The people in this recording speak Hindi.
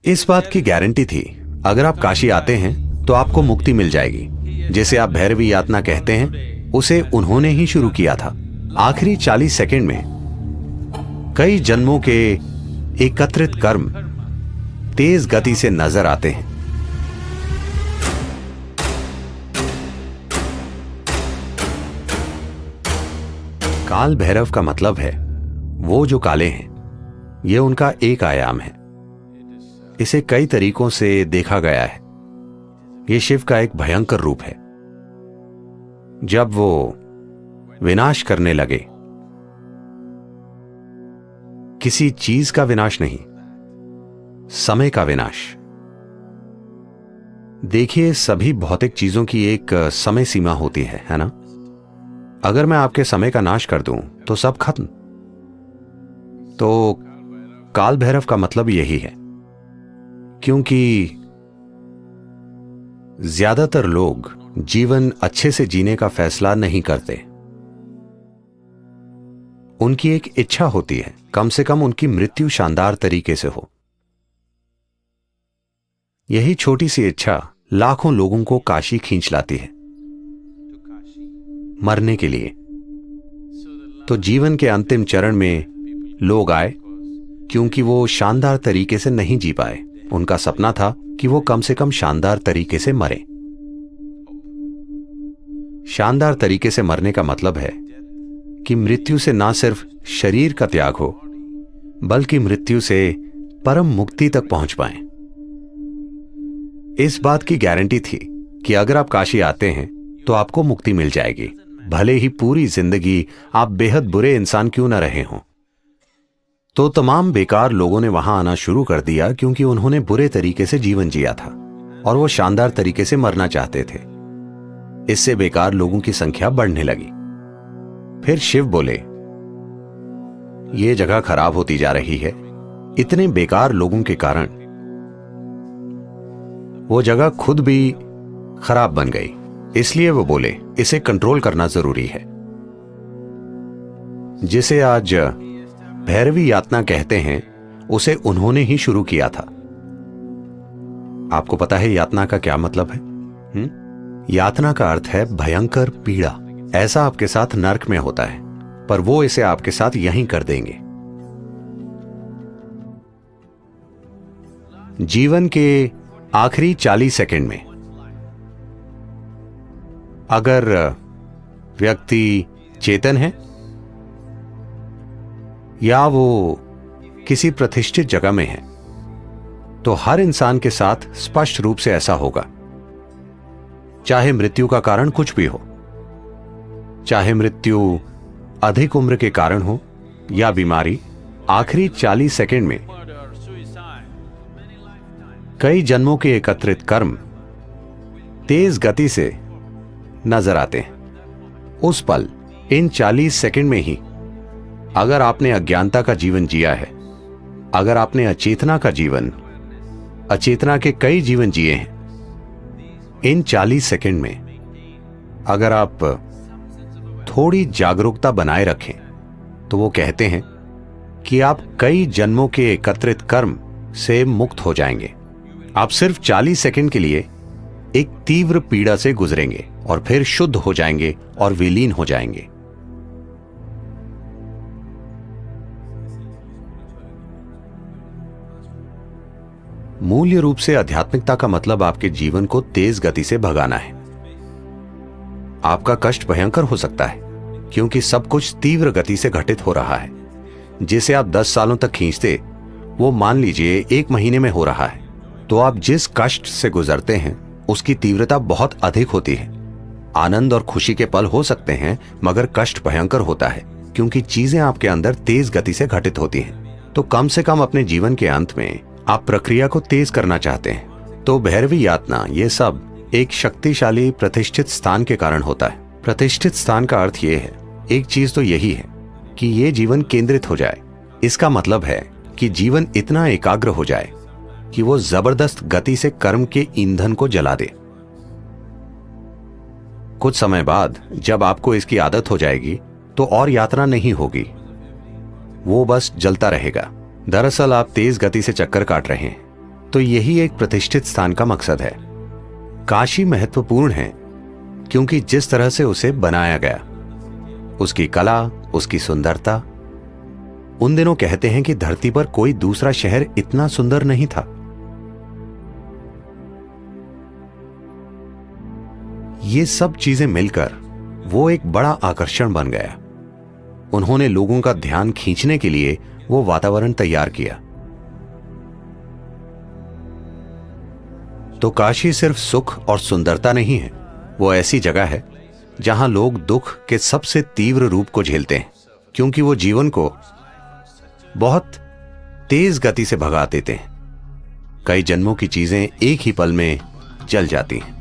इस बात की गारंटी थी, अगर आप काशी आते हैं तो आपको मुक्ति मिल जाएगी। जिसे आप भैरवी यातना कहते हैं, उसे उन्होंने ही शुरू किया था। आखिरी 40 सेकंड में कई जन्मों के एकत्रित कर्म तेज गति से नजर आते हैं। काल भैरव का मतलब है वो जो काले हैं। यह उनका एक आयाम है। इसे कई तरीकों से देखा गया है। यह शिव का एक भयंकर रूप है। जब वो विनाश करने लगे, किसी चीज का विनाश नहीं, समय का विनाश। देखिए, सभी भौतिक चीजों की एक समय सीमा होती है ना? अगर मैं आपके समय का नाश कर दूं तो सब खत्म। तो काल भैरव का मतलब यही है, क्योंकि ज्यादातर लोग जीवन अच्छे से जीने का फैसला नहीं करते। उनकी एक इच्छा होती है, कम से कम उनकी मृत्यु शानदार तरीके से हो। यही छोटी सी इच्छा लाखों लोगों को काशी खींच लाती है, मरने के लिए। तो जीवन के अंतिम चरण में लोग आए क्योंकि वो शानदार तरीके से नहीं जी पाए। उनका सपना था कि वो कम से कम शानदार तरीके से मरे। शानदार तरीके से मरने का मतलब है कि मृत्यु से ना सिर्फ शरीर का त्याग हो, बल्कि मृत्यु से परम मुक्ति तक पहुंच पाएं। इस बात की गारंटी थी कि अगर आप काशी आते हैं तो आपको मुक्ति मिल जाएगी, भले ही पूरी जिंदगी आप बेहद बुरे इंसान क्यों न रहे हों। तो तमाम बेकार लोगों ने वहां आना शुरू कर दिया क्योंकि उन्होंने बुरे तरीके से जीवन जिया था और वो शानदार तरीके से मरना चाहते थे। इससे बेकार लोगों की संख्या बढ़ने लगी। फिर शिव बोले, ये जगह खराब होती जा रही है। इतने बेकार लोगों के कारण वो जगह खुद भी खराब बन गई। इसलिए वो बोले, इसे कंट्रोल करना जरूरी है। जिसे आज भैरवी यातना कहते हैं, उसे उन्होंने ही शुरू किया था। आपको पता है यातना का क्या मतलब है? यातना का अर्थ है भयंकर पीड़ा। ऐसा आपके साथ नर्क में होता है, पर वो इसे आपके साथ यहीं कर देंगे। जीवन के आखिरी 40 सेकंड में अगर व्यक्ति चेतन है या वो किसी प्रतिष्ठित जगह में है, तो हर इंसान के साथ स्पष्ट रूप से ऐसा होगा। चाहे मृत्यु का कारण कुछ भी हो, चाहे मृत्यु अधिक उम्र के कारण हो या बीमारी, आखिरी 40 सेकंड में कई जन्मों के एकत्रित कर्म तेज गति से नजर आते हैं। उस पल, इन 40 सेकंड में ही, अगर आपने अज्ञानता का जीवन जिया है, अगर आपने अचेतना का जीवन, अचेतना के कई जीवन जिए हैं, इन 40 सेकंड में अगर आप थोड़ी जागरूकता बनाए रखें, तो वो कहते हैं कि आप कई जन्मों के एकत्रित कर्म से मुक्त हो जाएंगे। आप सिर्फ 40 सेकंड के लिए एक तीव्र पीड़ा से गुजरेंगे और फिर शुद्ध हो जाएंगे और विलीन हो जाएंगे। मूल्य रूप से आध्यात्मिकता का मतलब आपके जीवन को तेज गति से भगाना है। आपका कष्ट भयंकर हो सकता है क्योंकि सब कुछ तीव्र गति से घटित हो रहा है। जिसे आप 10 सालों तक खींचते, वो मान लीजिए 1 महीने में हो रहा है। तो आप जिस कष्ट से गुजरते हैं उसकी तीव्रता बहुत अधिक होती है। आनंद और खुशी के पल हो सकते हैं, मगर कष्ट भयंकर होता है क्योंकि चीजें आपके अंदर तेज गति से घटित होती हैं। तो कम से कम अपने जीवन के अंत में आप प्रक्रिया को तेज करना चाहते हैं। तो भैरवी यातना, ये सब एक शक्तिशाली प्रतिष्ठित स्थान के कारण होता है। प्रतिष्ठित स्थान का अर्थ ये है, एक चीज तो यही है कि ये जीवन केंद्रित हो जाए। इसका मतलब है कि जीवन इतना एकाग्र हो जाए कि वो जबरदस्त गति से कर्म के ईंधन को जला दे। कुछ समय बाद जब आपको इसकी आदत हो जाएगी तो और यात्रा नहीं होगी, वो बस जलता रहेगा। दरअसल आप तेज गति से चक्कर काट रहे हैं। तो यही एक प्रतिष्ठित स्थान का मकसद है। काशी महत्वपूर्ण है क्योंकि जिस तरह से उसे बनाया गया, उसकी कला, उसकी सुंदरता। उन दिनों कहते हैं कि धरती पर कोई दूसरा शहर इतना सुंदर नहीं था। ये सब चीजें मिलकर वो एक बड़ा आकर्षण बन गया। उन्होंने लोगों का ध्यान खींचने के लिए वो वातावरण तैयार किया। तो काशी सिर्फ सुख और सुंदरता नहीं है, वो ऐसी जगह है जहां लोग दुख के सबसे तीव्र रूप को झेलते हैं, क्योंकि वो जीवन को बहुत तेज गति से भगा देते हैं। कई जन्मों की चीजें एक ही पल में जल जाती हैं।